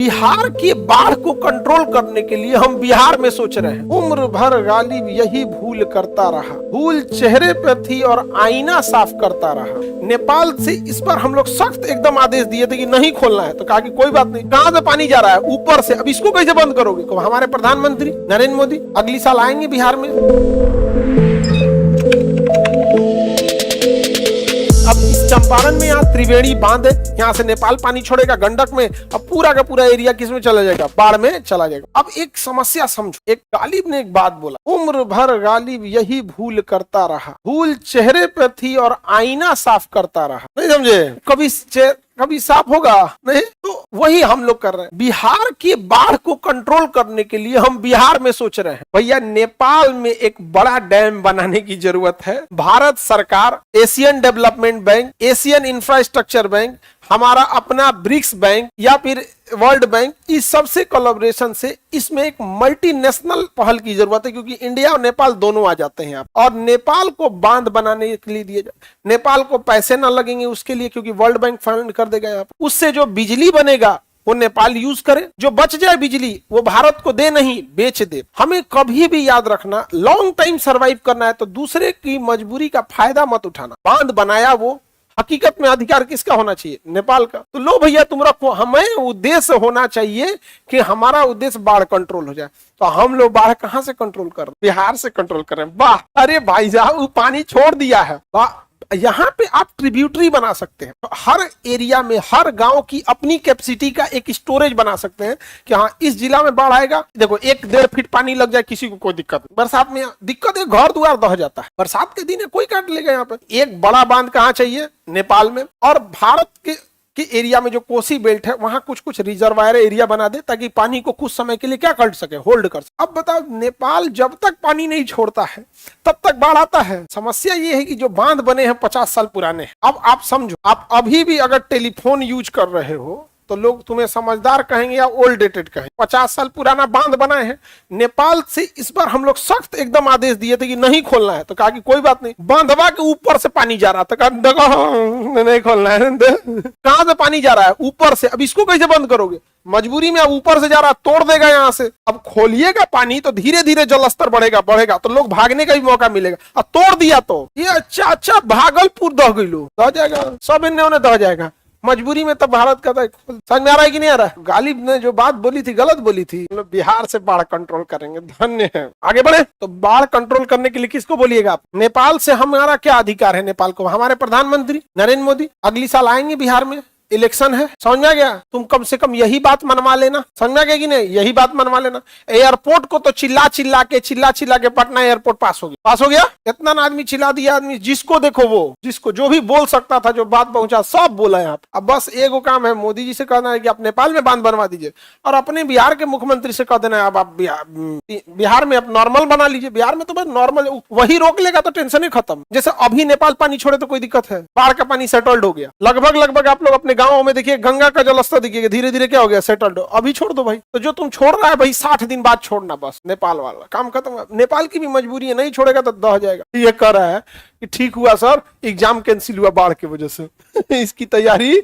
बिहार की बाढ़ को कंट्रोल करने के लिए हम बिहार में सोच रहे हैं। उम्र भर गालिब यही भूल करता रहा, भूल चेहरे पर थी और आईना साफ करता रहा। नेपाल से इस पर हम लोग सख्त एकदम आदेश दिए थे कि नहीं खोलना है, तो कहा कि कोई बात नहीं। कहां से पानी जा रहा है? ऊपर से। अब इसको कैसे बंद करोगे? तो हमारे प्रधानमंत्री नरेंद्र मोदी अगली साल आएंगे बिहार में। अब इस चंपारण में यहाँ त्रिवेणी बांध है, यहाँ से नेपाल पानी छोड़ेगा गंडक में। अब पूरा का पूरा एरिया किस में चला जाएगा? बाढ़ में चला जाएगा। अब एक समस्या समझो। एक गालिब ने एक बात बोला, उम्र भर गालिब यही भूल करता रहा, भूल चेहरे पर थी और आईना साफ करता रहा। नहीं समझे? कभी साफ होगा नहीं। तो वही हम लोग कर रहे हैं। बिहार की बाढ़ को कंट्रोल करने के लिए हम बिहार में सोच रहे हैं, भैया नेपाल में एक बड़ा डैम बनाने की जरूरत है। भारत सरकार, Asian development bank, Asian infrastructure bank, हमारा अपना ब्रिक्स बैंक या फिर वर्ल्ड बैंक, इस सबसे कोलैबोरेशन से इसमें एक मल्टीनेशनल पहल की जरूरत है, क्योंकि इंडिया और नेपाल दोनों आ जाते हैं। और नेपाल को बांध बनाने के लिए दिए जाए, नेपाल को पैसे ना लगेंगे उसके लिए, क्योंकि वर्ल्ड बैंक फंड कर देगा यहाँ पर। उससे जो बिजली बनेगा वो नेपाल यूज करे, जो बच जाए बिजली वो भारत को दे, नहीं बेच दे। हमें कभी भी याद रखना, लॉन्ग टाइम सर्वाइव करना है तो दूसरे की मजबूरी का फायदा मत उठाना। बांध बनाया वो, हकीकत में अधिकार किसका होना चाहिए? नेपाल का। तो लो भैया तुम रखो, हमें उद्देश्य होना चाहिए कि हमारा उद्देश्य बाढ़ कंट्रोल हो जाए। तो हम लोग बाढ़ कहां से कंट्रोल कर रहे हैं? बिहार से कंट्रोल कर रहे हैं। वाह, अरे भाई साहब वो पानी छोड़ दिया है। वाह, यहाँ पे आप ट्रिब्यूटरी बना सकते हैं। तो हर एरिया में, हर गांव की अपनी कैपेसिटी का एक स्टोरेज बना सकते हैं कि हाँ इस जिला में बाढ़ आएगा, देखो 1-1.5 फीट पानी लग जाए, किसी को कोई दिक्कत नहीं। बरसात में दिक्कत है, घर द्वार दह जाता है। बरसात के दिन है, कोई काट लेगा। यहाँ पे एक बड़ा बांध कहाँ चाहिए? नेपाल में। और भारत के एरिया में जो कोसी बेल्ट है वहां कुछ कुछ रिजर्वायर एरिया बना दे, ताकि पानी को कुछ समय के लिए क्या कर सके? होल्ड कर सके। अब बताओ, नेपाल जब तक पानी नहीं छोड़ता है तब तक बाढ़ आता है। समस्या ये है कि जो बांध बने हैं 50 साल पुराने हैं। अब आप समझो, आप अभी भी अगर टेलीफोन यूज कर रहे हो तो लोग तुम्हें समझदार कहेंगे या ओल्ड डेटेड कहेंगे। 50 साल पुराना बांध बनाए हैं। नेपाल से इस बार हम लोग सख्त एकदम आदेश दिए थे कि नहीं खोलना है, तो कहा कि कोई बात नहीं। बांधवा के ऊपर से पानी जा रहा था, कहा नहीं खोलना है। कहां से पानी जा रहा है? ऊपर से। अब इसको कैसे बंद करोगे? मजबूरी में अब ऊपर से जा रहा, तोड़ देगा यहाँ से। अब खोलिएगा पानी तो धीरे धीरे जल स्तर बढ़ेगा तो लोग भागने का भी मौका मिलेगा। अब तोड़ दिया तो ये अच्छा भागलपुर दह गई, दह जाएगा, सब इन्हें उन्हें दह जाएगा। मजबूरी में तब भारत का था। समझ में आ रहा है कि नहीं आ रहा है? गालिब ने जो बात बोली थी गलत बोली थी। मतलब बिहार से बाढ़ कंट्रोल करेंगे, धन्य है। आगे बढ़े। तो बाढ़ कंट्रोल करने के लिए किसको बोलिएगा आप? नेपाल से हमारा क्या अधिकार है? नेपाल को हमारे प्रधानमंत्री नरेंद्र मोदी अगली साल आएंगे बिहार में। इलेक्शन है, समझ में आ गया? तुम कम से कम यही बात मनवा लेना। समझ में आ गया कि नहीं? यही बात मनवा लेना। एयरपोर्ट को तो चिल्ला चिल्ला के पटना एयरपोर्ट पास हो गया। इतना ना आदमी चिल्ला दिया, आदमी जिसको देखो वो, जिसको जो भी बोल सकता था, जो बात पहुंचा सब बोला यहाँ। अब बस एगो काम है, मोदी जी से कहना है कि आप नेपाल में बांध बनवा दीजिए, और अपने बिहार के मुख्यमंत्री से कह देना है अब आप बिहार में आप नॉर्मल बना लीजिए। बिहार में तो बस नॉर्मल, वही रोक लेगा तो टेंशन ही खत्म। जैसे अभी नेपाल पानी छोड़े तो कोई दिक्कत है? बाढ़ का पानी सेटल्ड हो गया लगभग। आप लोग अपने गाँव में देखिए, गंगा का जलस्तर देखिएगा, धीरे धीरे क्या हो गया? सेटल्ड। अभी छोड़ दो भाई। तो जो तुम छोड़ रहा है भाई 60 दिन बाद छोड़ना, बस नेपाल वाला काम खत्म। नेपाल की भी मजबूरी है, नहीं छोड़ेगा तो दह जाएगा। ये कह रहा है कि ठीक हुआ सर, एग्जाम कैंसिल हुआ बाढ़ की वजह से। इसकी तैयारी